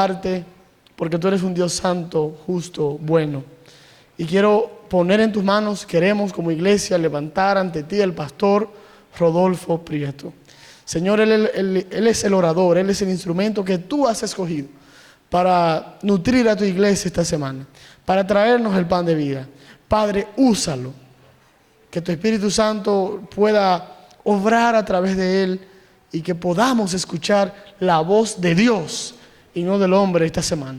Darte, porque tú eres un Dios santo, justo, bueno. Y quiero poner en tus manos, queremos como iglesia levantar ante ti el pastor Rodolfo Prieto. Señor, él es el orador, Él es el instrumento que tú has escogido para nutrir a tu iglesia esta semana, para traernos el pan de vida. Padre, úsalo, que tu Espíritu Santo pueda obrar a través de él y que podamos escuchar la voz de Dios y no del hombre esta semana.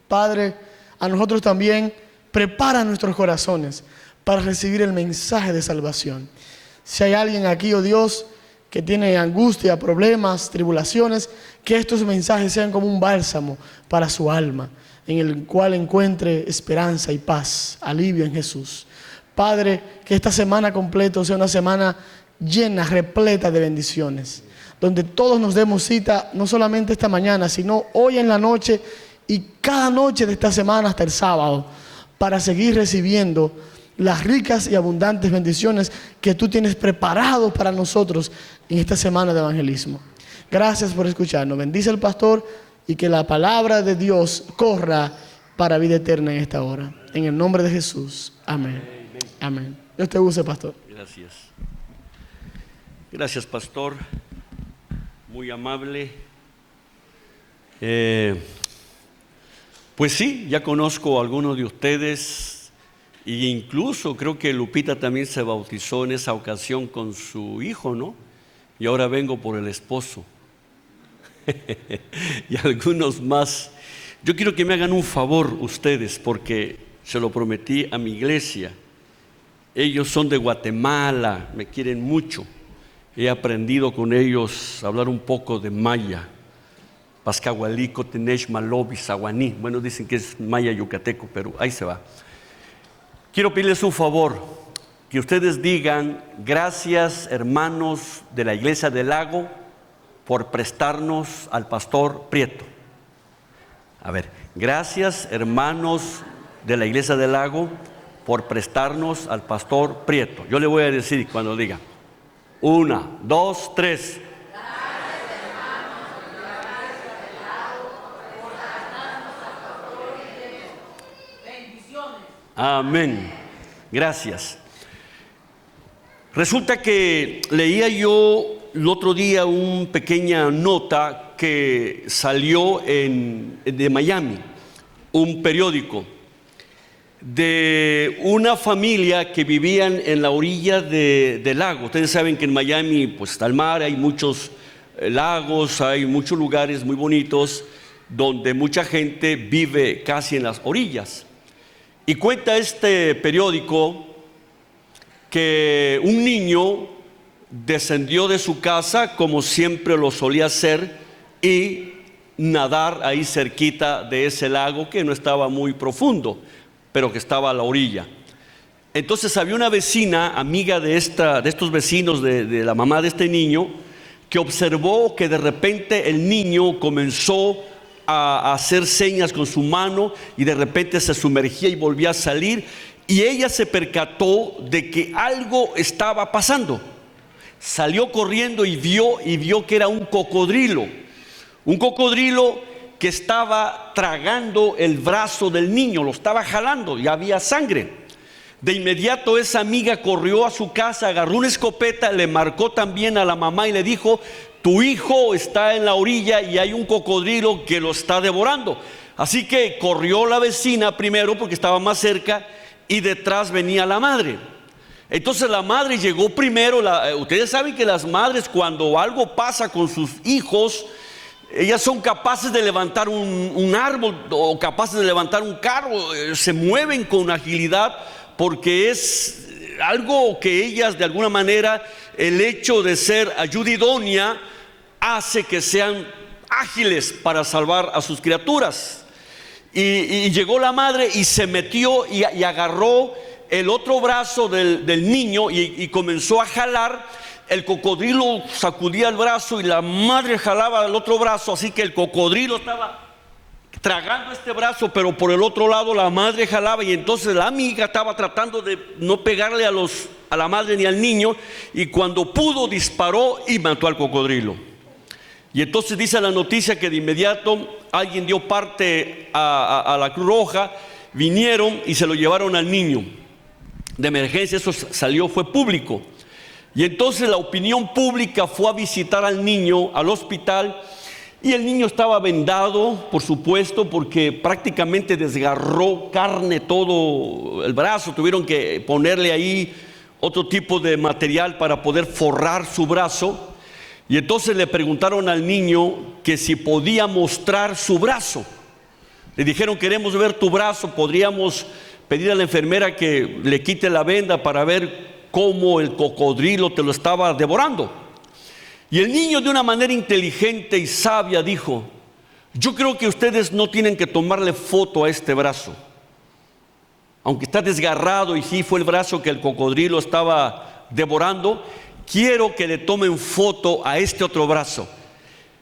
Padre, a nosotros también prepara nuestros corazones para recibir el mensaje de salvación. Si hay alguien aquí, oh Dios, que tiene angustia, problemas, tribulaciones, que estos mensajes sean como un bálsamo para su alma, en el cual encuentre esperanza y paz, alivio en Jesús. Padre, que esta semana completa sea una semana llena, repleta de bendiciones, donde todos nos demos cita, no solamente esta mañana, sino hoy en la noche y cada noche de esta semana hasta el sábado, para seguir recibiendo las ricas y abundantes bendiciones que tú tienes preparados para nosotros en esta semana de evangelismo. Gracias por escucharnos. Bendice al pastor y que la palabra de Dios corra para vida eterna en esta hora. En el nombre de Jesús. Amén. Amén. Dios te use, pastor. Gracias. Gracias, pastor. Muy amable. Pues sí, ya conozco a algunos de ustedes e incluso creo que Lupita también se bautizó en esa ocasión con su hijo, ¿no? Y ahora vengo por el esposo. Y algunos más. Yo quiero que me hagan un favor ustedes, porque se lo prometí a mi iglesia. Ellos son de Guatemala, me quieren mucho. He aprendido con ellos a hablar un poco de maya. Pascahualico, Tenesh, Malobi, Saguaní. Bueno, dicen que es maya yucateco, pero ahí se va. Quiero pedirles un favor, que ustedes digan: gracias, hermanos de la Iglesia del Lago, por prestarnos al pastor Prieto. A ver, gracias, hermanos de la Iglesia del Lago, por prestarnos al pastor Prieto. Yo le voy a decir cuando diga: 1, 2, 3. Amén. Gracias. Resulta que leía yo el otro día una pequeña nota que salió de Miami, un periódico, de una familia que vivían en la orilla del lago. Ustedes saben que en Miami pues está el mar, hay muchos lagos, hay muchos lugares muy bonitos donde mucha gente vive casi en las orillas. Y cuenta este periódico que un niño descendió de su casa, como siempre lo solía hacer, y nadar ahí cerquita de ese lago que no estaba muy profundo, pero que estaba a la orilla. Entonces había una vecina, amiga de estos vecinos, de la mamá de este niño, que observó que de repente el niño comenzó a hacer señas con su mano y de repente se sumergía y volvía a salir, y ella se percató de que algo estaba pasando. Salió corriendo y vio que era un cocodrilo que estaba tragando el brazo del niño, lo estaba jalando y había sangre. De inmediato esa amiga corrió a su casa, agarró una escopeta, le marcó también a la mamá y le dijo: tu hijo está en la orilla y hay un cocodrilo que lo está devorando. Así que corrió la vecina primero porque estaba más cerca y detrás venía la madre. Entonces la madre llegó primero. Ustedes saben que las madres, cuando algo pasa con sus hijos, ellas son capaces de levantar un árbol o capaces de levantar un carro, se mueven con agilidad porque es algo que ellas de alguna manera, el hecho de ser ayuda idónea hace que sean ágiles para salvar a sus criaturas. Y llegó la madre y se metió y agarró el otro brazo del niño y comenzó a jalar. El cocodrilo sacudía el brazo y la madre jalaba el otro brazo, así que el cocodrilo estaba tragando este brazo, pero por el otro lado la madre jalaba, y entonces la amiga estaba tratando de no pegarle a la madre ni al niño, y cuando pudo disparó y mató al cocodrilo. Y entonces dice la noticia que de inmediato alguien dio parte a la Cruz Roja, vinieron y se lo llevaron al niño. De emergencia eso salió, fue público. Y entonces la opinión pública fue a visitar al niño al hospital y el niño estaba vendado, por supuesto, porque prácticamente desgarró carne todo el brazo. Tuvieron que ponerle ahí otro tipo de material para poder forrar su brazo. Y entonces le preguntaron al niño que si podía mostrar su brazo. Le dijeron: queremos ver tu brazo, podríamos pedir a la enfermera que le quite la venda para ver cómo el cocodrilo te lo estaba devorando. Y el niño, de una manera inteligente y sabia, dijo: yo creo que ustedes no tienen que tomarle foto a este brazo, aunque está desgarrado y sí fue el brazo que el cocodrilo estaba devorando. Quiero que le tomen foto a este otro brazo,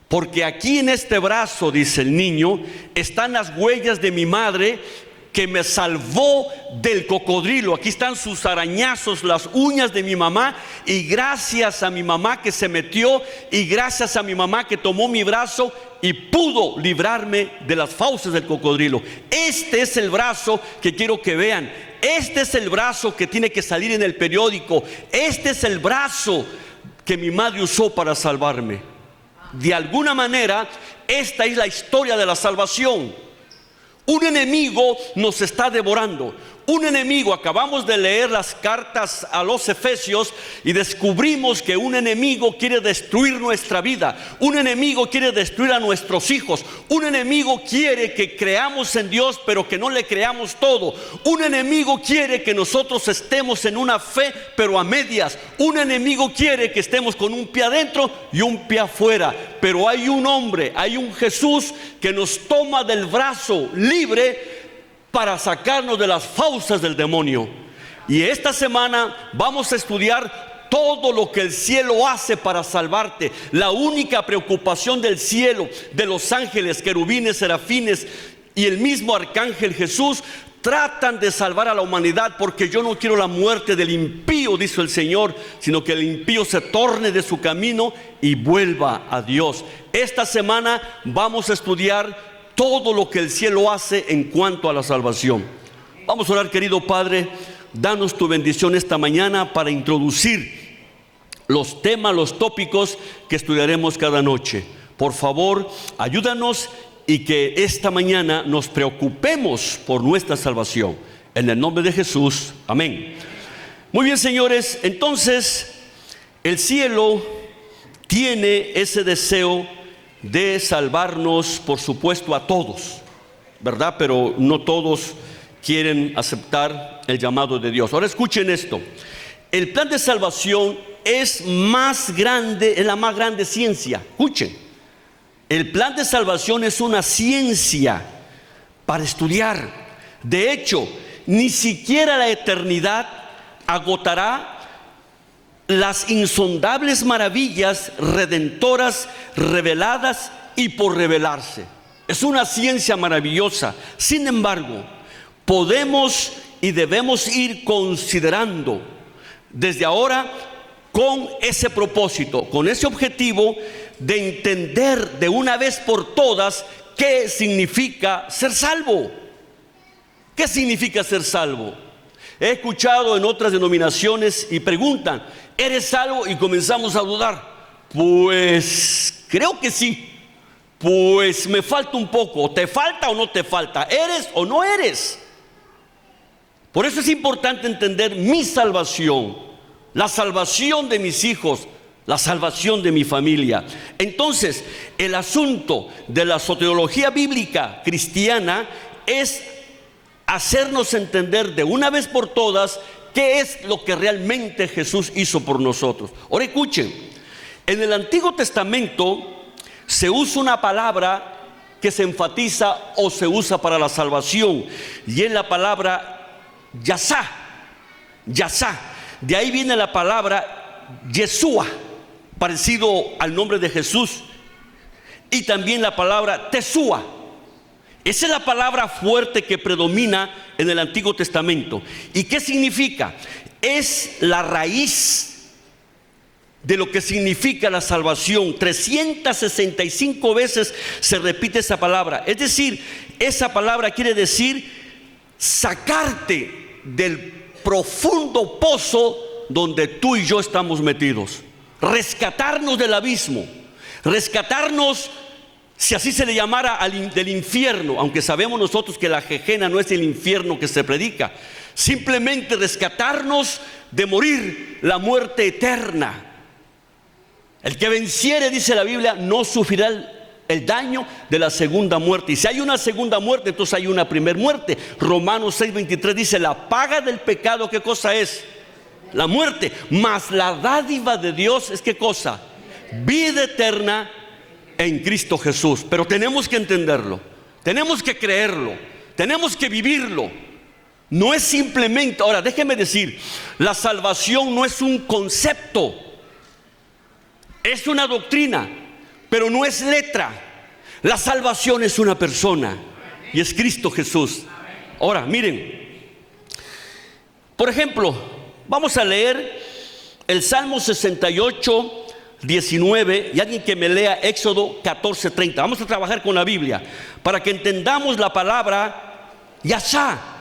porque aquí en este brazo, dice el niño, están las huellas de mi madre que me salvó del cocodrilo. Aquí están sus arañazos, las uñas de mi mamá, y gracias a mi mamá que se metió, y gracias a mi mamá que tomó mi brazo y pudo librarme de las fauces del cocodrilo. Este es el brazo que quiero que vean. Este es el brazo que tiene que salir en el periódico. Este es el brazo que mi madre usó para salvarme. De alguna manera, esta es la historia de la salvación. Un enemigo nos está devorando. Un enemigo, acabamos de leer las cartas a los Efesios y descubrimos que un enemigo quiere destruir nuestra vida. Un enemigo quiere destruir a nuestros hijos. Un enemigo quiere que creamos en Dios, pero que no le creamos todo. Un enemigo quiere que nosotros estemos en una fe, pero a medias. Un enemigo quiere que estemos con un pie adentro y un pie afuera. Pero hay un hombre, hay un Jesús que nos toma del brazo libre para sacarnos de las fauces del demonio. Y esta semana vamos a estudiar todo lo que el cielo hace para salvarte. La única preocupación del cielo, de los ángeles, querubines, serafines y el mismo arcángel Jesús, tratan de salvar a la humanidad, porque yo no quiero la muerte del impío, dice el Señor, sino que el impío se torne de su camino y vuelva a Dios. Esta semana vamos a estudiar todo lo que el cielo hace en cuanto a la salvación. Vamos a orar. Querido Padre, danos tu bendición esta mañana para introducir los temas, los tópicos que estudiaremos cada noche. Por favor, ayúdanos y que esta mañana nos preocupemos por nuestra salvación. En el nombre de Jesús, amén. Muy bien, señores, entonces el cielo tiene ese deseo de salvarnos, por supuesto, a todos, ¿verdad? Pero no todos quieren aceptar el llamado de Dios. Ahora escuchen esto: el plan de salvación es más grande, es la más grande ciencia. Escuchen, el plan de salvación es una ciencia para estudiar. De hecho, ni siquiera la eternidad agotará las insondables maravillas redentoras reveladas y por revelarse. Es una ciencia maravillosa. Sin embargo, podemos y debemos ir considerando desde ahora con ese propósito, con ese objetivo de entender de una vez por todas qué significa ser salvo. ¿Qué significa ser salvo? He escuchado en otras denominaciones y preguntan: ¿eres salvo? Y comenzamos a dudar. Pues creo que sí. Pues me falta un poco. ¿Te falta o no te falta? ¿Eres o no eres? Por eso es importante entender mi salvación, la salvación de mis hijos, la salvación de mi familia. Entonces, el asunto de la soteriología bíblica cristiana es hacernos entender de una vez por todas qué es lo que realmente Jesús hizo por nosotros. Ahora escuchen, en el Antiguo Testamento se usa una palabra que se enfatiza o se usa para la salvación, y es la palabra Yasá. Yasá. De ahí viene la palabra Yeshua, parecido al nombre de Jesús, y también la palabra Tesúa. Esa es la palabra fuerte que predomina en el Antiguo Testamento. ¿Y qué significa? Es la raíz de lo que significa la salvación. 365 veces se repite esa palabra. Es decir, esa palabra quiere decir sacarte del profundo pozo donde tú y yo estamos metidos, rescatarnos del abismo, rescatarnos, si así se le llamara, del infierno, aunque sabemos nosotros que la Jejena no es el infierno que se predica. Simplemente rescatarnos de morir la muerte eterna. El que venciere, dice la Biblia, no sufrirá el daño de la segunda muerte. Y si hay una segunda muerte, entonces hay una primera muerte. Romanos 6:23 dice: la paga del pecado, ¿qué cosa es? La muerte. Mas la dádiva de Dios es, ¿qué cosa? Vida eterna en Cristo Jesús. Pero tenemos que entenderlo, tenemos que creerlo, tenemos que vivirlo. No es simplemente, ahora déjeme decir, la salvación no es un concepto, es una doctrina, pero no es letra. La salvación es una persona, y es Cristo Jesús. Ahora, miren, por ejemplo, vamos a leer el Salmo 68, 19, y alguien que me lea Éxodo 14, 30. Vamos a trabajar con la Biblia para que entendamos la palabra Yahshua.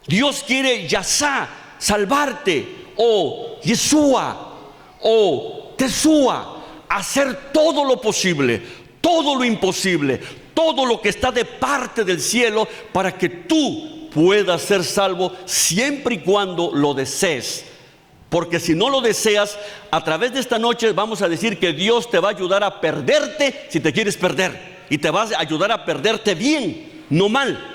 Dios quiere Yahshua, salvarte, o Yeshua, o Teshua, hacer todo lo posible, todo lo imposible, todo lo que está de parte del cielo para que tú puedas ser salvo siempre y cuando lo desees. Porque si no lo deseas, a través de esta noche vamos a decir que Dios te va a ayudar a perderte si te quieres perder, y te va a ayudar a perderte bien, no mal.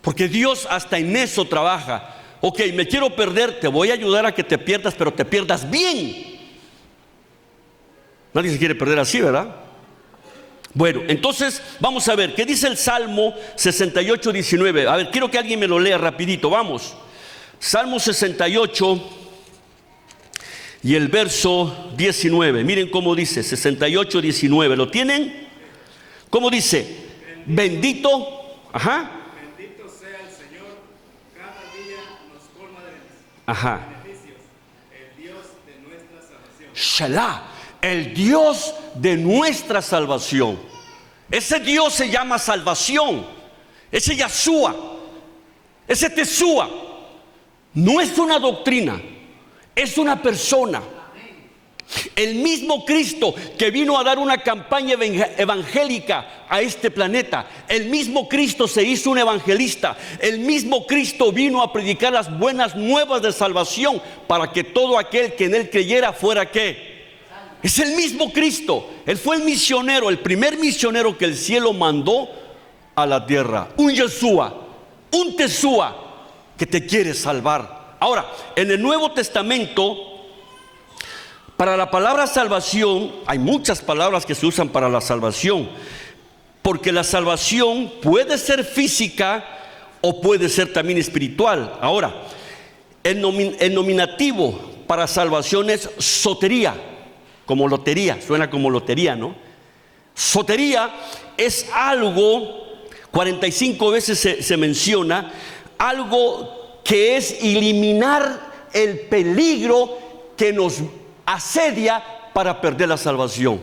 Porque Dios hasta en eso trabaja. Ok, me quiero perder, te voy a ayudar a que te pierdas, pero te pierdas bien. Nadie se quiere perder así, ¿verdad? Bueno, entonces vamos a ver, ¿qué dice el Salmo 68, 19? A ver, quiero que alguien me lo lea rapidito, vamos. Salmo 68 y el verso 19. Miren cómo dice, 68, 19. ¿Lo tienen? ¿Cómo dice? Bendito, ajá. Ajá. El Dios de nuestra salvación. Shelah, el Dios de nuestra salvación. Ese Dios se llama salvación. Ese Yahshua, ese Teshua, no es una doctrina, es una persona. El mismo Cristo que vino a dar una campaña evangélica a este planeta, el mismo Cristo se hizo un evangelista, el mismo Cristo vino a predicar las buenas nuevas de salvación para que todo aquel que en él creyera fuera ¿qué? Es el mismo Cristo. Él fue el misionero, el primer misionero que el cielo mandó a la tierra, un Yeshua, un Teshua que te quiere salvar. Ahora, en el Nuevo Testamento, para la palabra salvación, hay muchas palabras que se usan para la salvación, porque la salvación puede ser física o puede ser también espiritual. Ahora, el nominativo para salvación es sotería, como lotería, suena como lotería, ¿no? Sotería es algo, 45 veces se menciona, algo que es eliminar el peligro que nos asedia para perder la salvación.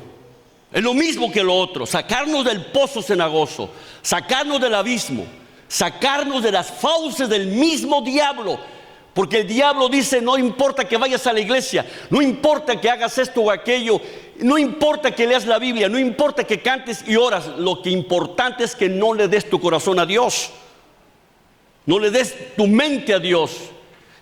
Es lo mismo que lo otro, sacarnos del pozo cenagoso, sacarnos del abismo, sacarnos de las fauces del mismo diablo. Porque el diablo dice: no importa que vayas a la iglesia, no importa que hagas esto o aquello, no importa que leas la Biblia, no importa que cantes y oras, lo que importante es que no le des tu corazón a Dios, no le des tu mente a Dios.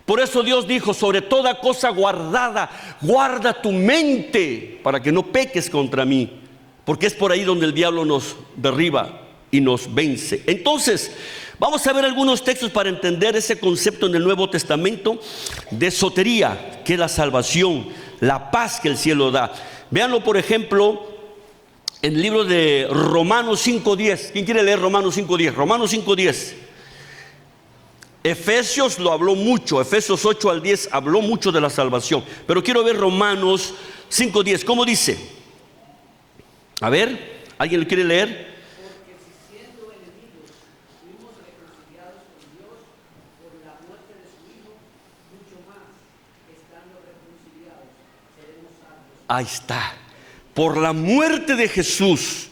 Por eso Dios dijo: sobre toda cosa guardada, guarda tu mente para que no peques contra mí, porque es por ahí donde el diablo nos derriba y nos vence. Entonces, vamos a ver algunos textos para entender ese concepto en el Nuevo Testamento de sotería, que es la salvación, la paz que el cielo da. Véanlo, por ejemplo, en el libro de Romanos 5:10. ¿Quién quiere leer Romanos 5:10? Romanos 5:10. Efesios lo habló mucho, Efesios 8 al 10 habló mucho de la salvación, pero quiero ver Romanos 5:10. ¿Cómo dice? A ver, ¿alguien lo quiere leer? Porque si siendo enemigos fuimos reconciliados con Dios por la muerte de su Hijo, mucho más, estando reconciliados, Ahí está. Por la muerte de Jesús,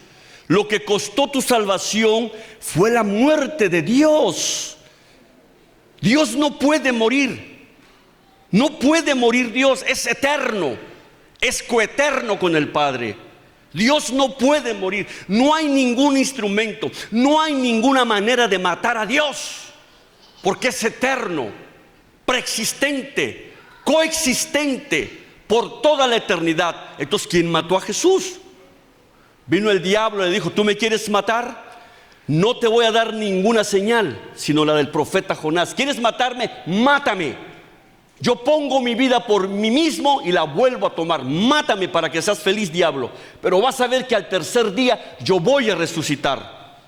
lo que costó tu salvación fue la muerte de Dios. Dios no puede morir. No puede morir Dios. Es eterno. Es coeterno con el Padre. Dios no puede morir. No hay ningún instrumento, no hay ninguna manera de matar a Dios, porque es eterno, preexistente, coexistente por toda la eternidad. Entonces, ¿quién mató a Jesús? Vino el diablo y le dijo: ¿tú me quieres matar? No te voy a dar ninguna señal, sino la del profeta Jonás. ¿Quieres matarme? Mátame. Yo pongo mi vida por mí mismo y la vuelvo a tomar. Mátame para que seas feliz, diablo. Pero vas a ver que al tercer día yo voy a resucitar.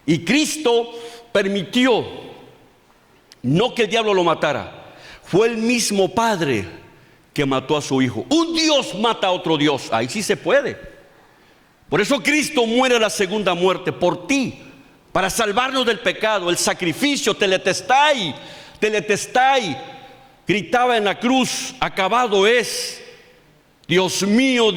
Y Cristo permitió no que el diablo lo matara. Fue el mismo Padre que mató a su Hijo. Un Dios mata a otro Dios. Ahí sí se puede. Por eso Cristo muere la segunda muerte por ti, para salvarnos del pecado. El sacrificio, teletestai, gritaba en la cruz: acabado es. Dios mío,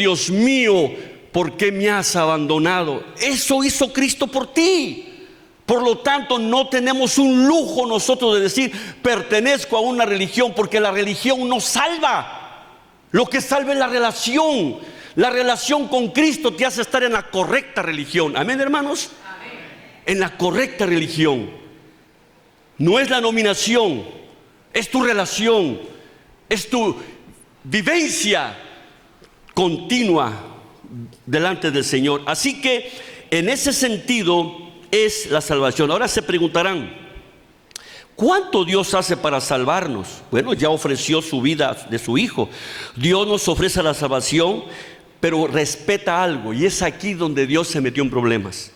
¿por qué me has abandonado? Eso hizo Cristo por ti. Por lo tanto, no tenemos un lujo nosotros de decir pertenezco a una religión, porque la religión no salva. Lo que salva es la relación. La relación con Cristo te hace estar en la correcta religión. Amén, hermanos. Amén. En la correcta religión. No es la nominación. Es tu relación, es tu vivencia continua delante del Señor. Así que en ese sentido es la salvación. Ahora se preguntarán: ¿cuánto Dios hace para salvarnos? Bueno, ya ofreció su vida de su Hijo. Dios nos ofrece la salvación, pero respeta algo, y es aquí donde Dios se metió en problemas,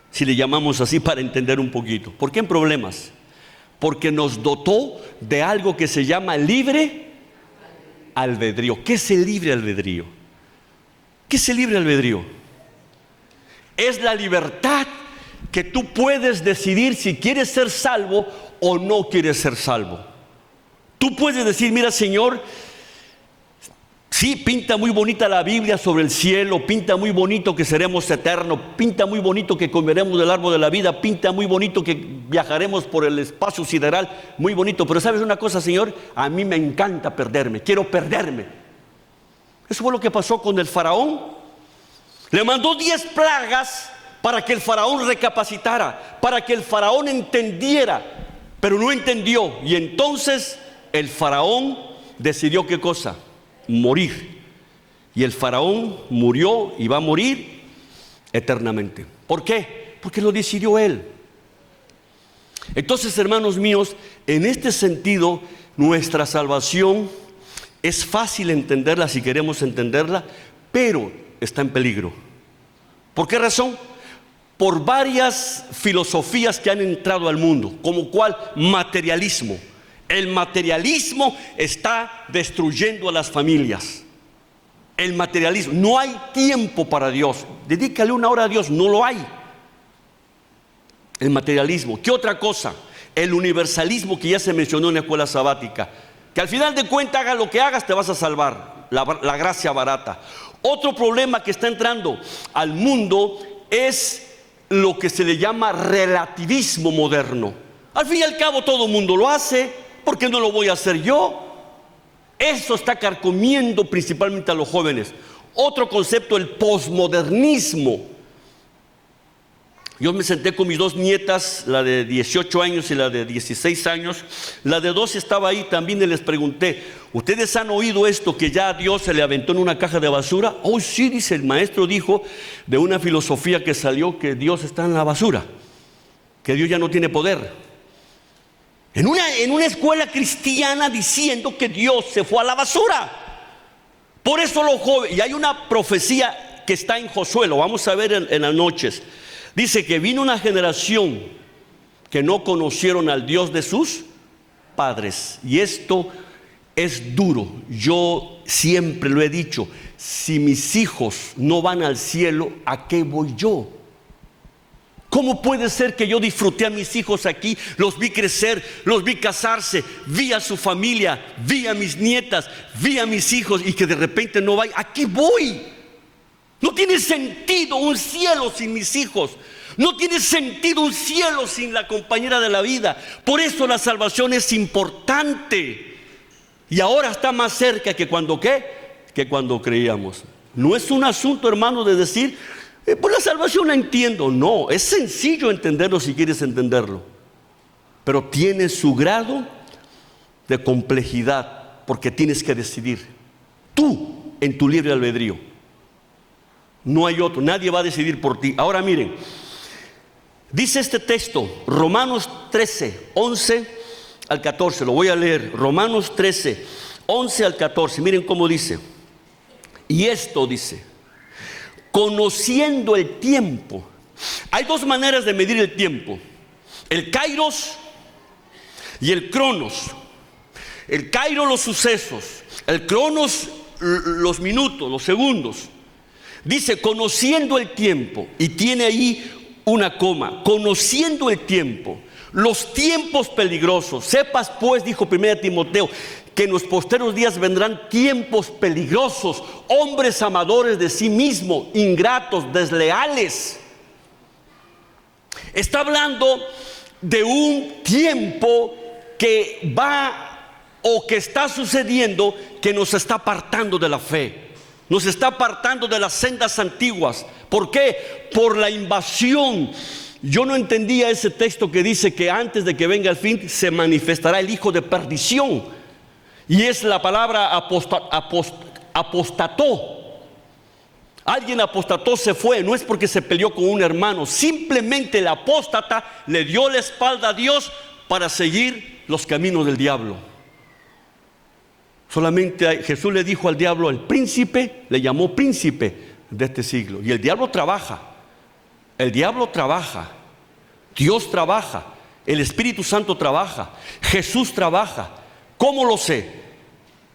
si le llamamos así para entender un poquito. ¿Por qué en problemas? Porque nos dotó de algo que se llama libre albedrío. ¿Qué es el libre albedrío? ¿Qué es el libre albedrío? Es la libertad que tú puedes decidir si quieres ser salvo o no quieres ser salvo. Tú puedes decir: mira, Señor, sí, pinta muy bonita la Biblia sobre el cielo, pinta muy bonito que seremos eternos, pinta muy bonito que comeremos del árbol de la vida, pinta muy bonito que viajaremos por el espacio sideral, muy bonito. Pero ¿sabes una cosa, Señor? A mí me encanta perderme, quiero perderme. Eso fue lo que pasó con el faraón. Le mandó 10 plagas para que el faraón recapacitara, para que el faraón entendiera, pero no entendió. Y entonces el faraón decidió, ¿qué cosa? Morir. Y el faraón murió y va a morir eternamente. ¿Por qué? Porque lo decidió él. Entonces, hermanos míos, en este sentido, nuestra salvación es fácil entenderla si queremos entenderla, pero está en peligro. ¿Por qué razón? Por varias filosofías que han entrado al mundo, como cuál: materialismo. El materialismo está destruyendo a las familias. El materialismo. No hay tiempo para Dios. Dedícale 1 hora a Dios. No lo hay. El materialismo. ¿Qué otra cosa? El universalismo, que ya se mencionó en la escuela sabática. Que al final de cuentas, hagas lo que hagas, te vas a salvar. La gracia barata. Otro problema que está entrando al mundo es lo que se le llama relativismo moderno. Al fin y al cabo, todo el mundo lo hace. ¿Por qué no lo voy a hacer yo? Eso está carcomiendo principalmente a los jóvenes. Otro concepto: el posmodernismo. Yo me senté con mis 2 nietas, la de 18 años y la de 16 años. La de 12 estaba ahí también y les pregunté: ¿ustedes han oído esto que ya a Dios se le aventó en una caja de basura? Oh, sí, dice, el maestro dijo de una filosofía que salió que Dios está en la basura, que Dios ya no tiene poder. En una escuela cristiana diciendo que Dios se fue a la basura. Por eso los jóvenes, y hay una profecía que está en Josué, lo vamos a ver en las noches. Dice que vino una generación que no conocieron al Dios de sus padres. Y esto es duro. Yo siempre lo he dicho: si mis hijos no van al cielo, ¿a qué voy yo? ¿Cómo puede ser que yo disfruté a mis hijos aquí, los vi crecer, los vi casarse, vi a su familia, vi a mis nietas, vi a mis hijos y que de repente no vaya? ¿A qué voy? No tiene sentido un cielo sin mis hijos. No tiene sentido un cielo sin la compañera de la vida. Por eso la salvación es importante. Y ahora está más cerca que cuando ¿qué? Que cuando creíamos. No es un asunto, hermano, de decir, pues la salvación la entiendo. No, es sencillo entenderlo si quieres entenderlo. Pero tiene su grado de complejidad, porque tienes que decidir. Tú, en tu libre albedrío. No hay otro, nadie va a decidir por ti. Ahora miren, dice este texto, Romanos 13, 11 al 14. Lo voy a leer, Romanos 13, 11 al 14. Miren cómo dice. Y esto dice: conociendo el tiempo. Hay dos maneras de medir el tiempo: el kairos y el cronos. El kairos, los sucesos; el cronos, los minutos, los segundos. Dice conociendo el tiempo, y tiene ahí una coma. Conociendo el tiempo, los tiempos peligrosos. Sepas pues, dijo 1 Timoteo, que en los posteros días vendrán tiempos peligrosos, hombres amadores de sí mismos, ingratos, desleales. Está hablando de un tiempo que va o que está sucediendo, que nos está apartando de la fe, nos está apartando de las sendas antiguas. ¿Por qué? Por la invasión. Yo no entendía ese texto que dice que antes de que venga el fin se manifestará el hijo de perdición. Y es la palabra apostató. Alguien apostató, se fue. No es porque se peleó con un hermano. Simplemente el apóstata le dio la espalda a Dios para seguir los caminos del diablo. Solamente Jesús le dijo al diablo, el príncipe, le llamó príncipe de este siglo. Y el diablo trabaja. El diablo trabaja. Dios trabaja. El Espíritu Santo trabaja. Jesús trabaja. ¿Cómo lo sé?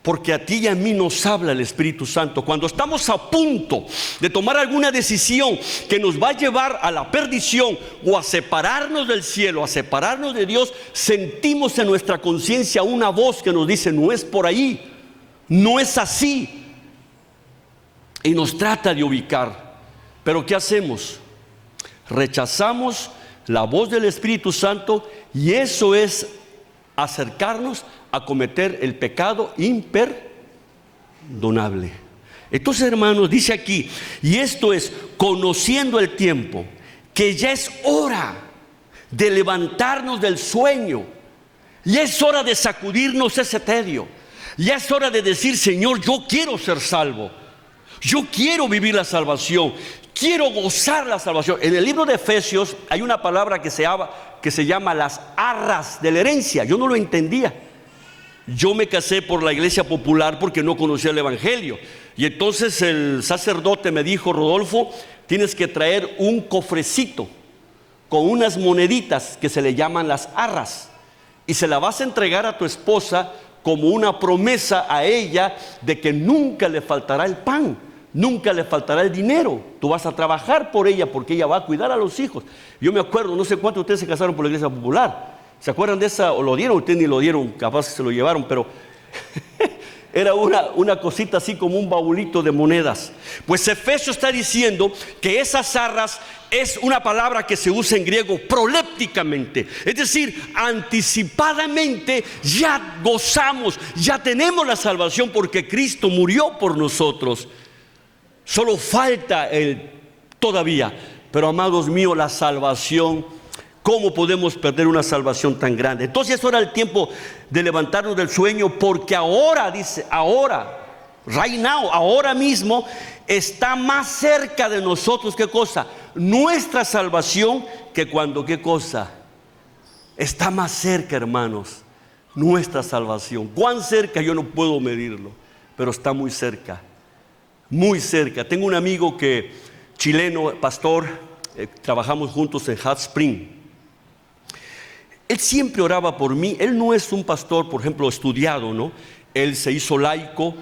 Porque a ti y a mí nos habla el Espíritu Santo. Cuando estamos a punto de tomar alguna decisión que nos va a llevar a la perdición o a separarnos del cielo, a separarnos de Dios, sentimos en nuestra conciencia una voz que nos dice, no es por ahí, no es así. Y nos trata de ubicar. Pero ¿qué hacemos? Rechazamos la voz del Espíritu Santo, y eso es acercarnos a cometer el pecado imperdonable. Entonces, hermanos, dice aquí, y esto es conociendo el tiempo, que ya es hora de levantarnos del sueño, ya es hora de sacudirnos ese tedio, ya es hora de decir, Señor, yo quiero ser salvo, yo quiero vivir la salvación, quiero gozar la salvación. En el libro de Efesios hay una palabra que se llama las arras de la herencia. Yo no lo entendía. Yo me casé por la iglesia popular porque no conocía el evangelio. Y entonces el sacerdote me dijo, Rodolfo, tienes que traer un cofrecito con unas moneditas que se le llaman las arras. Y se la vas a entregar a tu esposa como una promesa a ella de que nunca le faltará el pan, nunca le faltará el dinero. Tú vas a trabajar por ella porque ella va a cuidar a los hijos. Yo me acuerdo, no sé cuántos de ustedes se casaron por la iglesia popular. ¿Se acuerdan de esa? ¿O lo dieron? Ustedes ni lo dieron, capaz que se lo llevaron, pero era una cosita así como un baulito de monedas. Pues Efesios está diciendo que esas arras es una palabra que se usa en griego prolépticamente, es decir, anticipadamente ya gozamos, ya tenemos la salvación porque Cristo murió por nosotros. Solo falta el todavía. Pero amados míos, la salvación, ¿cómo podemos perder una salvación tan grande? Entonces ahora el tiempo de levantarnos del sueño, porque ahora, dice, ahora, right now, ahora mismo, está más cerca de nosotros, ¿qué cosa? Nuestra salvación, que cuando, ¿qué cosa? Está más cerca, hermanos, nuestra salvación. ¿Cuán cerca? Yo no puedo medirlo, pero está muy cerca, muy cerca. Tengo un amigo chileno, pastor, trabajamos juntos en Hot Spring. Él siempre oraba por mí. Él no es un pastor, por ejemplo, estudiado, ¿no? Él se hizo laico,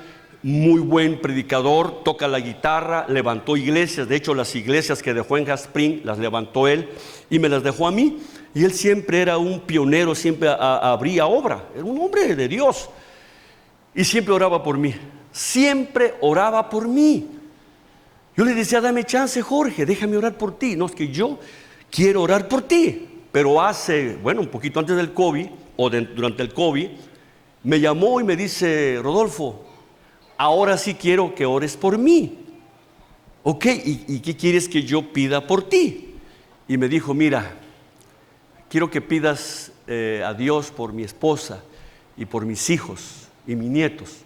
muy buen predicador, toca la guitarra, levantó iglesias. De hecho, las iglesias que dejó en Hot Spring las levantó él y me las dejó a mí. Y él siempre era un pionero, siempre abría obra. Era un hombre de Dios. Y siempre oraba por mí. Siempre oraba por mí. Yo le decía, dame chance, Jorge, déjame orar por ti. No, es que yo quiero orar por ti. Pero un poquito antes del COVID, durante el COVID, me llamó y me dice, Rodolfo, ahora sí quiero que ores por mí. Ok, ¿y qué quieres que yo pida por ti? Y me dijo, mira, quiero que pidas a Dios por mi esposa y por mis hijos y mis nietos.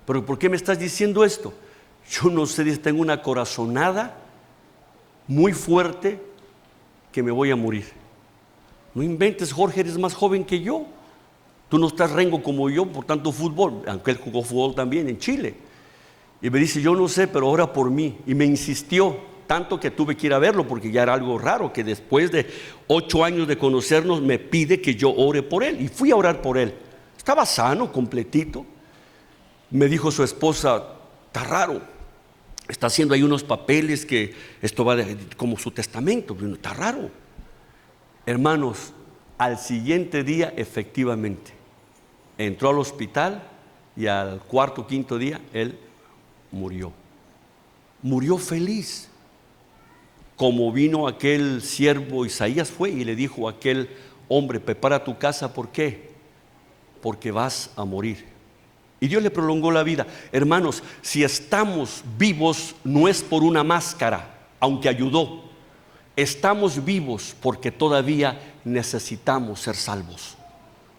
¿Pero por qué me estás diciendo esto? Yo no sé, tengo una corazonada muy fuerte que me voy a morir. No inventes, Jorge, eres más joven que yo. Tú no estás rengo como yo por tanto fútbol, aunque él jugó fútbol también en Chile. Y me dice, yo no sé, pero ora por mí. Y me insistió, tanto que tuve que ir a verlo, porque ya era algo raro, que después de 8 años de conocernos, me pide que yo ore por él. Y fui a orar por él. Estaba sano, completito. Me dijo su esposa, está raro, está haciendo ahí unos papeles que esto va como su testamento. Está raro. Hermanos, al siguiente día, efectivamente, entró al hospital y al cuarto o quinto día, él murió. Murió feliz. Como vino aquel siervo Isaías, fue y le dijo a aquel hombre, prepara tu casa, ¿por qué? Porque vas a morir. Y Dios le prolongó la vida. Hermanos, si estamos vivos no es por una máscara, aunque ayudó. Estamos vivos porque todavía necesitamos ser salvos.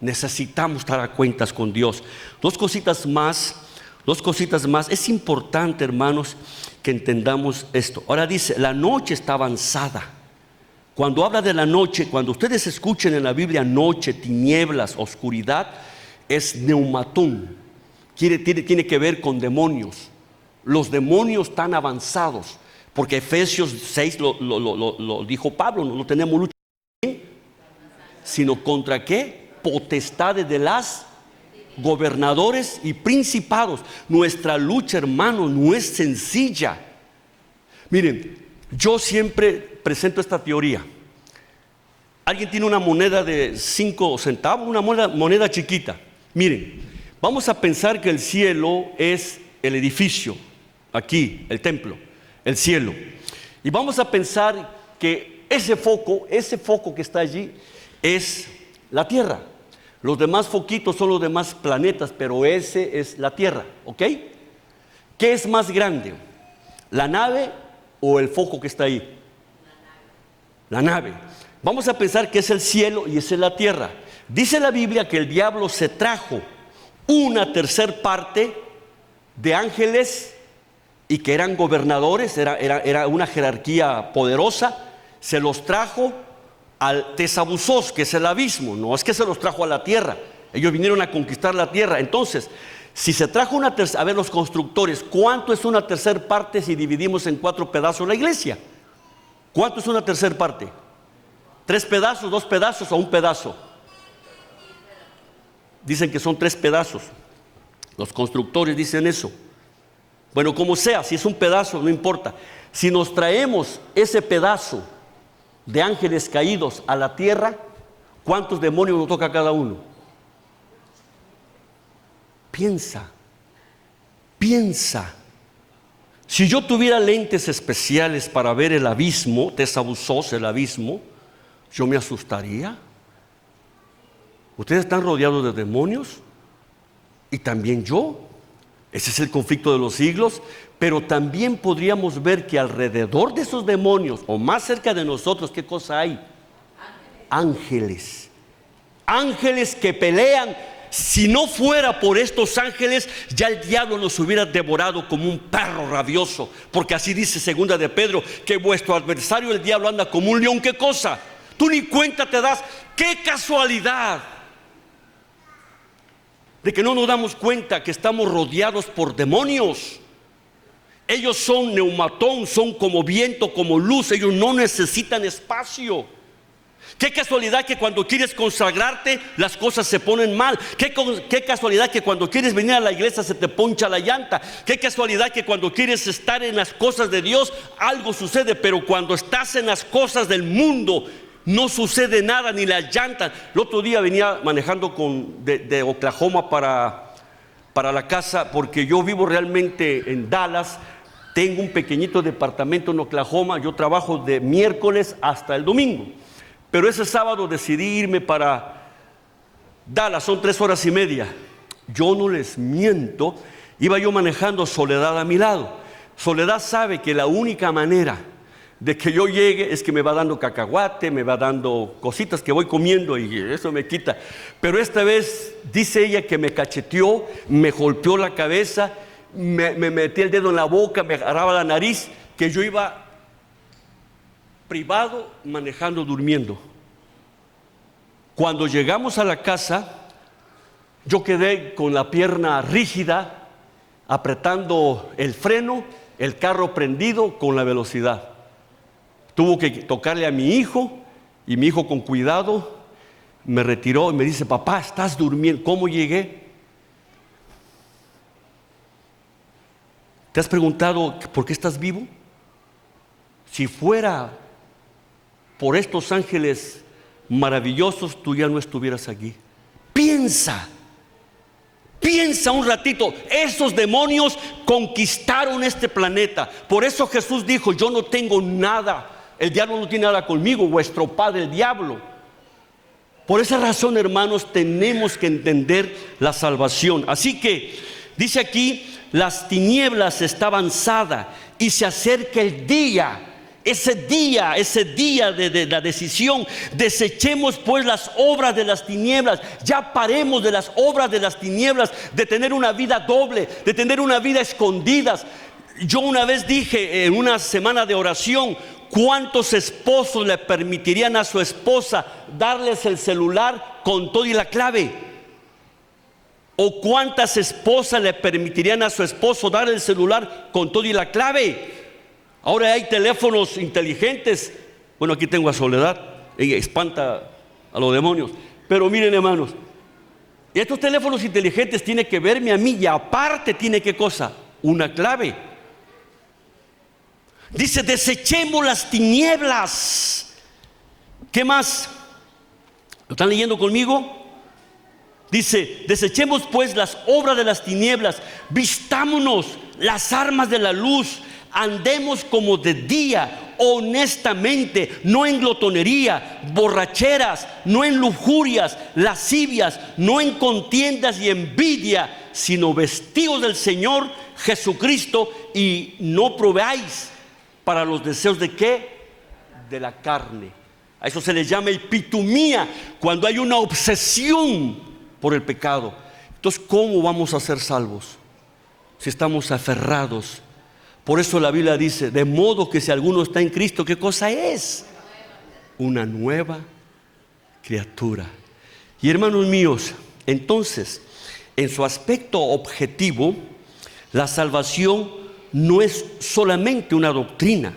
Necesitamos estar a cuentas con Dios. Dos cositas más. Es importante, hermanos, que entendamos esto. Ahora dice, la noche está avanzada. Cuando habla de la noche, cuando ustedes escuchen en la Biblia noche, tinieblas, oscuridad, es neumatón. Tiene que ver con demonios. Los demonios están avanzados. Porque Efesios 6 lo dijo Pablo, no tenemos lucha sino contra ¿qué? Potestades de las gobernadores y principados. Nuestra lucha, hermano, no es sencilla. Miren, yo siempre presento esta teoría. Alguien tiene una moneda de 5 centavos, una moneda chiquita. Miren, vamos a pensar que el cielo es el edificio, aquí, el templo, el cielo. Y vamos a pensar que ese foco que está allí es la Tierra. Los demás foquitos son los demás planetas, pero ese es la Tierra, ¿ok? ¿Qué es más grande? ¿La nave o el foco que está ahí? La nave. Vamos a pensar que es el cielo y esa es la Tierra. Dice la Biblia que el diablo se trajo una tercer parte de ángeles y que eran gobernadores, era una jerarquía poderosa, se los trajo al Tesabuzos, que es el abismo. No es que se los trajo a la tierra, ellos vinieron a conquistar la tierra. Entonces, si se trajo una tercera, a ver los constructores, ¿cuánto es una tercer parte si dividimos en 4 pedazos la iglesia? ¿Cuánto es una tercer parte? ¿3 pedazos, 2 pedazos o 1 pedazo? Dicen que son 3 pedazos. Los constructores dicen eso. Bueno, como sea, si es un pedazo, no importa. Si nos traemos ese pedazo de ángeles caídos a la tierra, ¿cuántos demonios nos toca a cada uno? Piensa. Si yo tuviera lentes especiales para ver el abismo, Tesabuzos, el abismo, yo me asustaría. Ustedes están rodeados de demonios y también yo. Ese es el conflicto de los siglos. Pero también podríamos ver que alrededor de esos demonios, o más cerca de nosotros, ¿qué cosa hay? Ángeles. Ángeles que pelean. Si no fuera por estos ángeles, ya el diablo nos hubiera devorado como un perro rabioso. Porque así dice segunda de Pedro, que vuestro adversario el diablo anda como un león. ¿Qué cosa? Tú ni cuenta te das. ¡Qué casualidad! De que no nos damos cuenta que estamos rodeados por demonios. Ellos son neumatón, son como viento, como luz. Ellos no necesitan espacio. Qué casualidad que cuando quieres consagrarte las cosas se ponen mal. Qué casualidad que cuando quieres venir a la iglesia se te poncha la llanta. Qué casualidad que cuando quieres estar en las cosas de Dios algo sucede, pero cuando estás en las cosas del mundo no sucede nada, ni las llantas. El otro día venía manejando de Oklahoma para la casa, porque yo vivo realmente en Dallas. Tengo un pequeñito departamento en Oklahoma. Yo trabajo de miércoles hasta el domingo. Pero ese sábado decidí irme para Dallas, son 3 horas y media. Yo no les miento, iba yo manejando, Soledad a mi lado. Soledad sabe que la única manera de que yo llegue es que me va dando cacahuate, me va dando cositas que voy comiendo y eso me quita. Pero esta vez dice ella que me cacheteó, me golpeó la cabeza, me metí el dedo en la boca, me agarraba la nariz, que yo iba privado, manejando, durmiendo. Cuando llegamos a la casa, yo quedé con la pierna rígida, apretando el freno, el carro prendido con la velocidad. Tuvo que tocarle a mi hijo, y mi hijo con cuidado me retiró y me dice: papá, ¿estás durmiendo? ¿Cómo llegué? ¿Te has preguntado por qué estás vivo? Si fuera por estos ángeles maravillosos, tú ya no estuvieras aquí. Piensa un ratito. Esos demonios conquistaron este planeta. Por eso Jesús dijo: yo no tengo nada, el diablo no tiene nada conmigo, vuestro padre el diablo. Por esa razón, hermanos, tenemos que entender la salvación. Así que dice aquí: las tinieblas está avanzada y se acerca el día. Ese día de la decisión. Desechemos pues las obras de las tinieblas. Ya paremos de las obras de las tinieblas, de tener una vida doble, de tener una vida escondidas. Yo una vez dije en una semana de oración: ¿cuántos esposos le permitirían a su esposa darles el celular con todo y la clave? ¿O cuántas esposas le permitirían a su esposo dar el celular con todo y la clave? Ahora hay teléfonos inteligentes. Bueno, aquí tengo a Soledad, ella espanta a los demonios. Pero miren, hermanos, estos teléfonos inteligentes tienen que verme a mí, y aparte tiene ¿qué cosa? Una clave. Dice: desechemos las tinieblas. ¿Qué más? ¿Lo están leyendo conmigo? Dice: desechemos pues las obras de las tinieblas, vistámonos las armas de la luz, andemos como de día, honestamente, no en glotonería, borracheras, no en lujurias, lascivias, no en contiendas y envidia, sino vestidos del Señor Jesucristo, y no proveáis para los deseos ¿de qué? De la carne. A eso se le llama epitumía, cuando hay una obsesión por el pecado. Entonces, ¿cómo vamos a ser salvos si estamos aferrados? Por eso la Biblia dice: de modo que si alguno está en Cristo, ¿qué cosa es? Una nueva criatura. Y hermanos míos, entonces, en su aspecto objetivo, la salvación no es solamente una doctrina,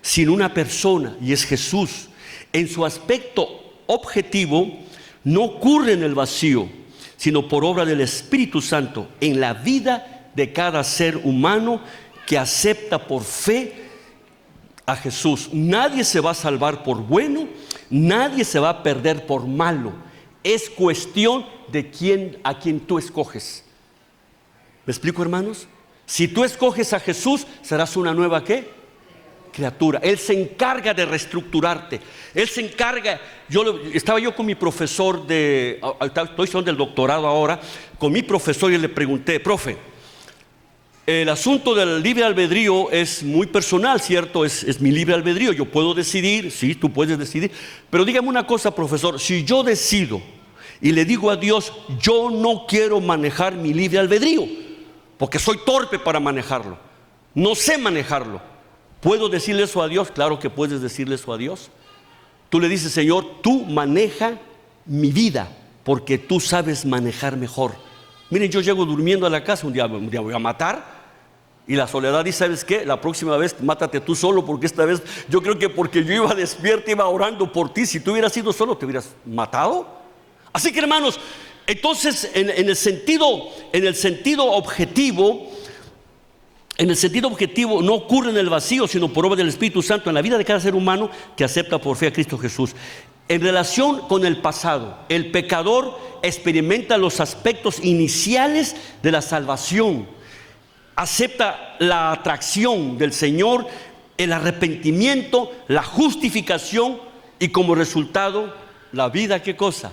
sino una persona, y es Jesús. En su aspecto objetivo, no ocurre en el vacío, sino por obra del Espíritu Santo en la vida de cada ser humano que acepta por fe a Jesús. Nadie se va a salvar por bueno, nadie se va a perder por malo. Es cuestión de a quien tú escoges. ¿Me explico, hermanos? Si tú escoges a Jesús, serás una nueva ¿qué? Criatura. Él se encarga de reestructurarte. Él se encarga. Estaba yo con mi profesor estoy estudiando del doctorado ahora, con mi profesor, y le pregunté: profe, el asunto del libre albedrío es muy personal, ¿cierto? Es mi libre albedrío, yo puedo decidir. Sí, tú puedes decidir. Pero dígame una cosa, profesor: si yo decido y le digo a Dios: yo no quiero manejar mi libre albedrío, porque soy torpe para manejarlo, no sé manejarlo, ¿puedo decirle eso a Dios? Claro que puedes decirle eso a Dios. Tú le dices: Señor, tú maneja mi vida, porque tú sabes manejar mejor. Miren, yo llego durmiendo a la casa, un día me voy a matar. Y la soledad dice, ¿sabes qué? La próxima vez mátate tú solo, porque esta vez yo creo que porque yo iba despierto, iba orando por ti. Si tú hubieras sido solo, te hubieras matado. Así que, hermanos, entonces en el sentido objetivo no ocurre en el vacío, sino por obra del Espíritu Santo en la vida de cada ser humano que acepta por fe a Cristo Jesús. En relación con el pasado, el pecador experimenta los aspectos iniciales de la salvación. Acepta la atracción del Señor, el arrepentimiento, la justificación y como resultado la vida, ¿qué cosa?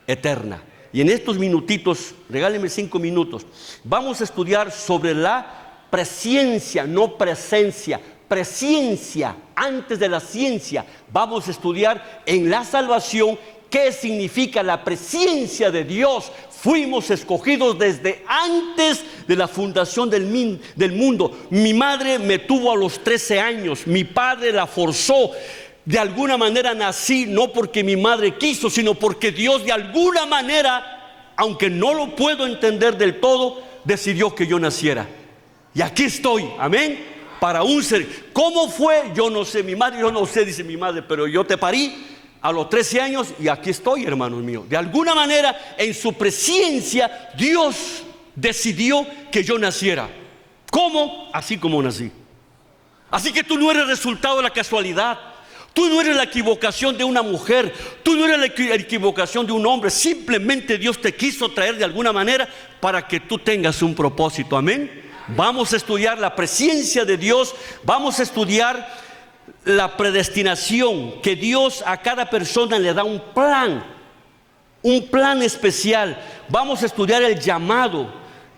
Eterna. Y en estos minutitos, regálenme 5 minutos, vamos a estudiar sobre la presciencia, no presencia, presciencia antes de la ciencia. Vamos a estudiar en la salvación qué significa la presciencia de Dios. Fuimos escogidos desde antes de la fundación del mundo. Mi madre me tuvo a los 13 años, mi padre la forzó. De alguna manera nací, no porque mi madre quiso, sino porque Dios de alguna manera, aunque no lo puedo entender del todo, decidió que yo naciera. Y aquí estoy, amén, para un ser. ¿Cómo fue? Yo no sé, mi madre, yo no sé, dice mi madre, pero yo te parí a los 13 años y aquí estoy, hermanos míos. De alguna manera, en su presencia, Dios decidió que yo naciera. ¿Cómo? Así como nací. Así que tú no eres resultado de la casualidad. Tú no eres la equivocación de una mujer. Tú no eres la equivocación de un hombre. Simplemente Dios te quiso traer de alguna manera para que tú tengas un propósito. Amén. Vamos a estudiar la presencia de Dios. Vamos a estudiar la predestinación, que Dios a cada persona le da un plan especial. Vamos a estudiar el llamado.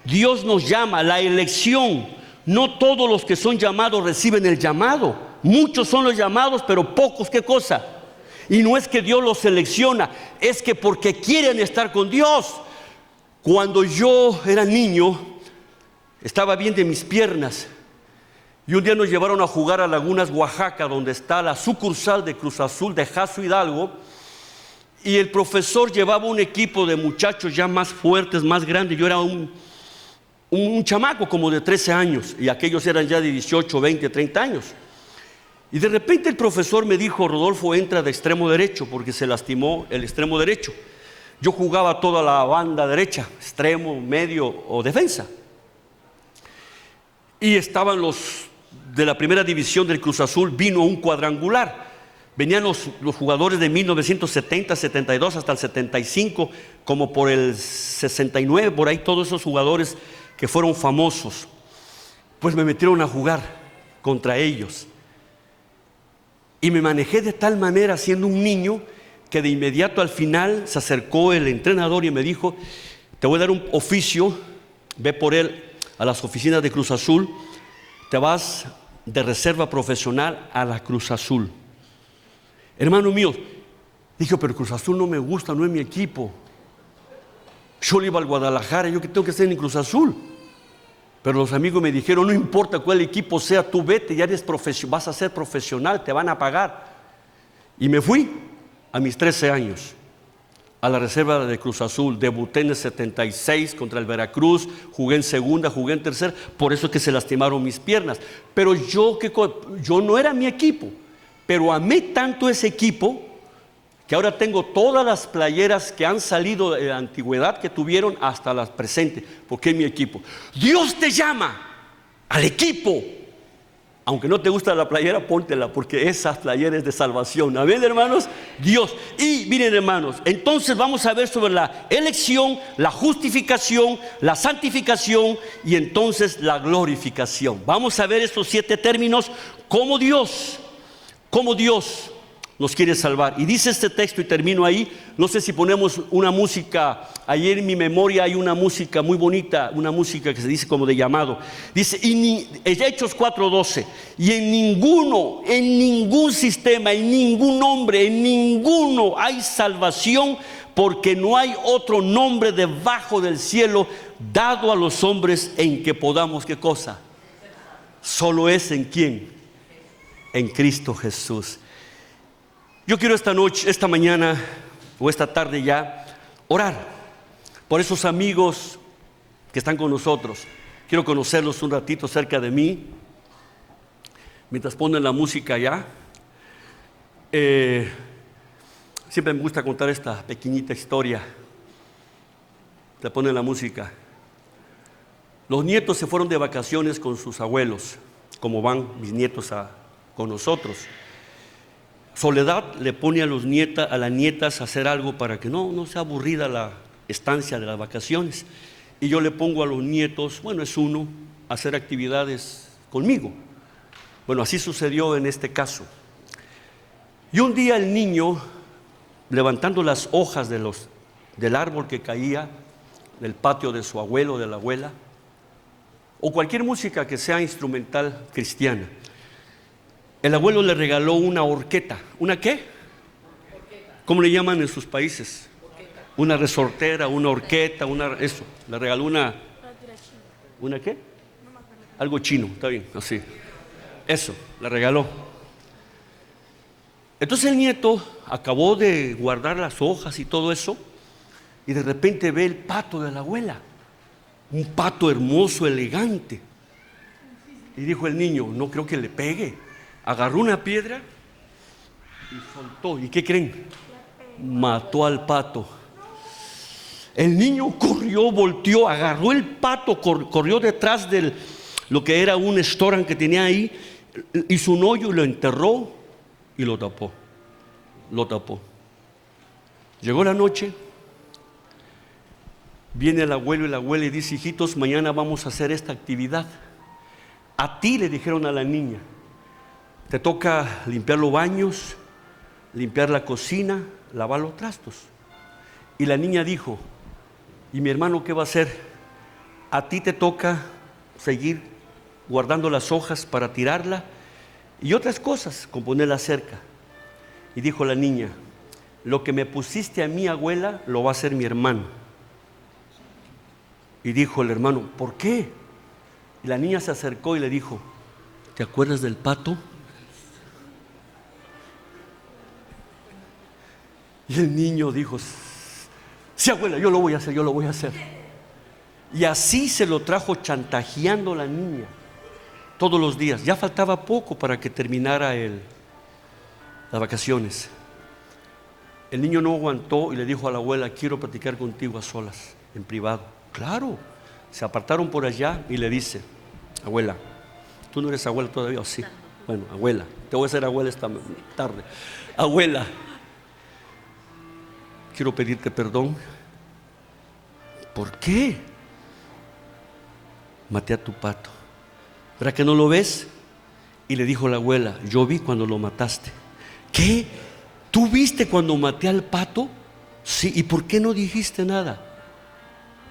Dios nos llama, la elección. No todos los que son llamados reciben el llamado. Muchos son los llamados, pero pocos, ¿qué cosa? Y no es que Dios los selecciona, es que porque quieren estar con Dios. Cuando yo era niño, estaba bien de mis piernas. Y un día nos llevaron a jugar a Lagunas, Oaxaca, donde está la sucursal de Cruz Azul de Jaso Hidalgo. Y el profesor llevaba un equipo de muchachos ya más fuertes, más grandes. Yo era un chamaco como de 13 años y aquellos eran ya de 18, 20, 30 años. Y de repente el profesor me dijo, Rodolfo, entra de extremo derecho, porque se lastimó el extremo derecho. Yo jugaba toda la banda derecha, extremo, medio o defensa. Y estaban los de la primera división del Cruz Azul, vino un cuadrangular. Venían los jugadores de 1970, 72 hasta el 75, como por el 69, por ahí todos esos jugadores que fueron famosos. Pues me metieron a jugar contra ellos. Y me manejé de tal manera siendo un niño que de inmediato al final se acercó el entrenador y me dijo, te voy a dar un oficio, ve por él a las oficinas de Cruz Azul, te vas de reserva profesional a la Cruz Azul. Hermanos míos, dije, pero Cruz Azul no me gusta, no es mi equipo. Yo le iba al Guadalajara, yo que tengo que estar en Cruz Azul. Pero los amigos me dijeron, no importa cuál equipo sea, tú vete, ya eres vas a ser profesional, te van a pagar. Y me fui a mis 13 años a la reserva de Cruz Azul. Debuté en el 76 contra el Veracruz, jugué en segunda, jugué en tercera, por eso es que se lastimaron mis piernas. Pero yo no era mi equipo, pero amé tanto ese equipo que ahora tengo todas las playeras que han salido de la antigüedad que tuvieron hasta las presentes, porque es mi equipo. Dios te llama al equipo. Aunque no te gusta la playera, póntela, porque esa playera es de salvación. ¿Amén, hermanos? Dios. Y miren, hermanos, entonces vamos a ver sobre la elección, la justificación, la santificación y entonces la glorificación. Vamos a ver estos 7 términos, cómo Dios nos quiere salvar. Y dice este texto, y termino ahí, no sé si ponemos una música, ayer en mi memoria hay una música muy bonita, una música que se dice como de llamado. Dice, Hechos 4:12, y en ningún sistema, en ningún nombre, en ninguno hay salvación, porque no hay otro nombre debajo del cielo dado a los hombres en que podamos, ¿qué cosa? Solo es en quién, en Cristo Jesús. Yo quiero esta mañana o esta tarde ya orar por esos amigos que están con nosotros, Quiero conocerlos un ratito cerca de mí, mientras ponen la música allá. Siempre me gusta contar esta pequeñita historia. Le ponen la música. Los nietos se fueron de vacaciones con sus abuelos, como van mis nietos con nosotros. Soledad le pone a las nietas a hacer algo para que no sea aburrida la estancia de las vacaciones. Y yo le pongo a los nietos, bueno, es uno, a hacer actividades conmigo. Bueno, así sucedió en este caso. Y un día el niño, levantando las hojas del árbol que caía del patio de su abuelo o de la abuela, o cualquier música que sea instrumental cristiana, el abuelo le regaló una horqueta. ¿Una qué? ¿Cómo le llaman en sus países? Una resortera, una horqueta, eso. Le regaló ¿una qué? Algo chino, está bien, así. Eso, le regaló. Entonces el nieto acabó de guardar las hojas y todo eso, y de repente ve el pato de la abuela. Un pato hermoso, elegante. Y dijo el niño, no creo que le pegue. Agarró una piedra y soltó. ¿Y qué creen? Mató al pato. El niño corrió, volteó, agarró el pato, corrió detrás de lo que era un restaurante que tenía ahí, hizo un hoyo y lo enterró y lo tapó. Lo tapó. Llegó la noche, viene el abuelo y la abuela y dice, hijitos, mañana vamos a hacer esta actividad. A ti, le dijeron a la niña, te toca limpiar los baños, limpiar la cocina, lavar los trastos. Y la niña dijo, ¿y mi hermano qué va a hacer? A ti te toca seguir guardando las hojas para tirarla y otras cosas, como ponerla cerca. Y dijo la niña, lo que me pusiste a mi abuela lo va a hacer mi hermano. Y dijo el hermano, ¿por qué? Y la niña se acercó y le dijo, ¿te acuerdas del pato? Y el niño dijo, sí, abuela, yo lo voy a hacer. Y así se lo trajo chantajeando la niña todos los días. Ya faltaba poco para que terminara las vacaciones. El niño no aguantó y le dijo a la abuela, quiero platicar contigo a solas, en privado. Claro, se apartaron por allá y le dice, abuela, tú no eres abuela todavía, ¿o sí? Bueno, abuela, te voy a hacer abuela esta tarde. Abuela, quiero pedirte perdón. ¿Por qué? Maté a tu pato. ¿Verdad que no lo ves? Y le dijo la abuela, yo vi cuando lo mataste. ¿Qué? ¿Tú viste cuando maté al pato? Sí, ¿y por qué no dijiste nada?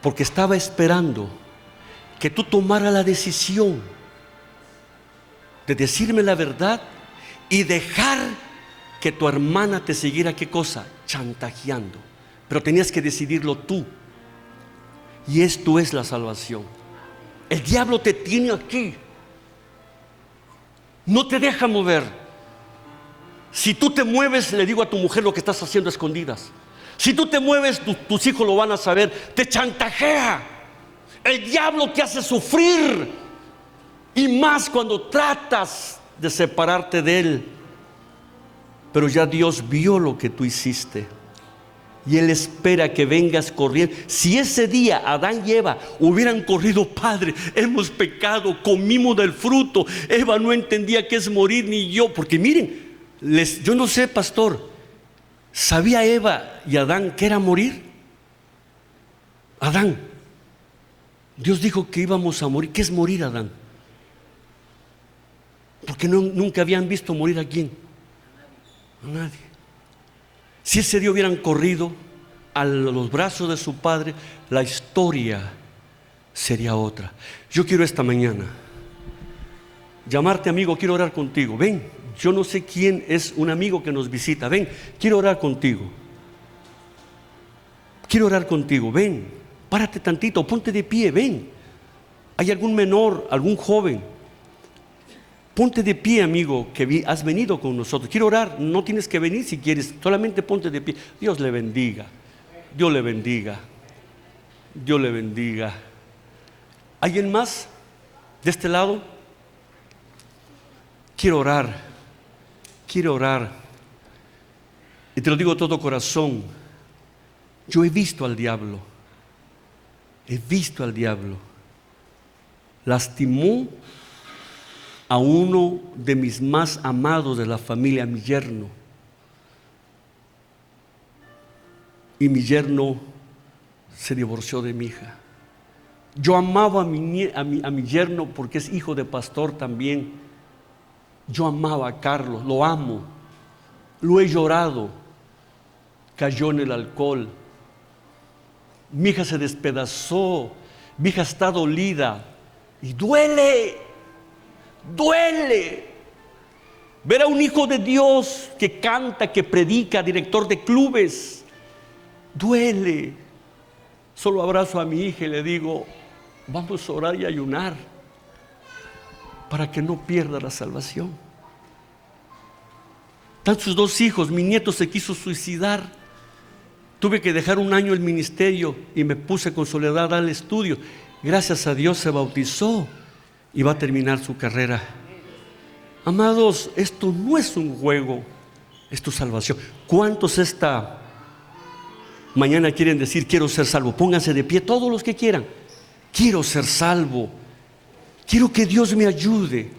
Porque estaba esperando que tú tomaras la decisión de decirme la verdad y dejar que tu hermana te siguiera, ¿qué cosa? Chantajeando. Pero tenías que decidirlo tú. Y esto es la salvación. El diablo te tiene aquí. No te deja mover. Si tú te mueves, le digo a tu mujer lo que estás haciendo a escondidas. Si tú te mueves, tus hijos lo van a saber. Te chantajea. El diablo te hace sufrir. Y más cuando tratas de separarte de él. Pero ya Dios vio lo que tú hiciste. Y Él espera que vengas corriendo. Si ese día Adán y Eva hubieran corrido, Padre, hemos pecado, comimos del fruto. Eva no entendía qué es morir, ni yo. Porque miren, yo no sé, pastor, ¿sabía Eva y Adán qué era morir? Adán, Dios dijo que íbamos a morir. ¿Qué es morir, Adán? Porque nunca habían visto morir a quién. A nadie. Si ese día hubieran corrido a los brazos de su padre, la historia sería otra. Yo quiero esta mañana llamarte, amigo, quiero orar contigo. Ven, yo no sé quién es un amigo que nos visita. Ven, quiero orar contigo. Quiero orar contigo. Ven, párate tantito, ponte de pie, ven. ¿Hay algún menor, algún joven? Ponte de pie, amigo, que has venido con nosotros. Quiero orar, no tienes que venir si quieres, solamente ponte de pie. Dios le bendiga, Dios le bendiga, Dios le bendiga. ¿Alguien más de este lado? Quiero orar. Quiero orar. Y te lo digo de todo corazón. Yo he visto al diablo. He visto al diablo. Lastimó a uno de mis más amados de la familia, mi yerno. Y mi yerno se divorció de mi hija. Yo amaba a mi yerno porque es hijo de pastor también. Yo amaba a Carlos, lo amo. Lo he llorado. Cayó en el alcohol. Mi hija se despedazó. Mi hija está dolida. Y duele. Duele. Ver a un hijo de Dios que canta, que predica, director de clubes. Duele. Solo abrazo a mi hija y le digo, vamos a orar y ayunar para que no pierda la salvación. Están sus dos hijos. Mi nieto se quiso suicidar. Tuve que dejar un año el ministerio y me puse con Soledad al estudio. Gracias a Dios se bautizó y va a terminar su carrera. Amados, esto no es un juego, es tu salvación. ¿Cuántos esta mañana quieren decir quiero ser salvo? Pónganse de pie todos los que quieran. Quiero ser salvo. Quiero que Dios me ayude.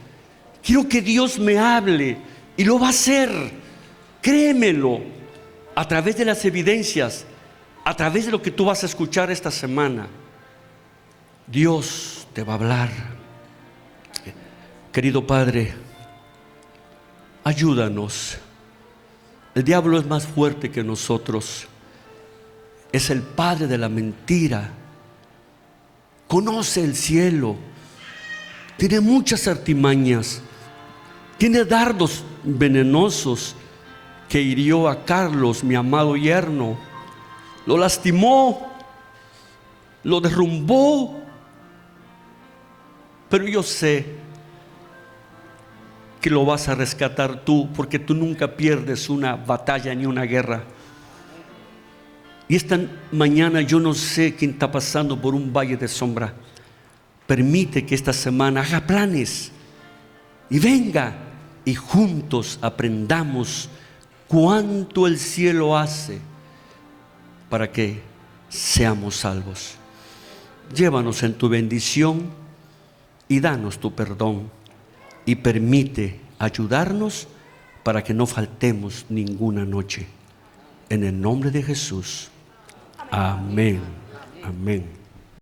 Quiero que Dios me hable. Y lo va a hacer. Créemelo. A través de las evidencias, a través de lo que tú vas a escuchar esta semana, Dios te va a hablar. Querido Padre, ayúdanos. El diablo es más fuerte que nosotros. Es el padre de la mentira. Conoce el cielo. Tiene muchas artimañas. Tiene dardos venenosos que hirió a Carlos, mi amado yerno. Lo lastimó. Lo derrumbó. Pero yo sé que lo vas a rescatar tú, porque tú nunca pierdes una batalla ni una guerra. Y esta mañana yo no sé quién está pasando por un valle de sombra. Permite que esta semana haga planes y venga y juntos aprendamos cuánto el cielo hace para que seamos salvos. Llévanos en tu bendición y danos tu perdón y permite ayudarnos para que no faltemos ninguna noche. En el nombre de Jesús. Amén. Amén.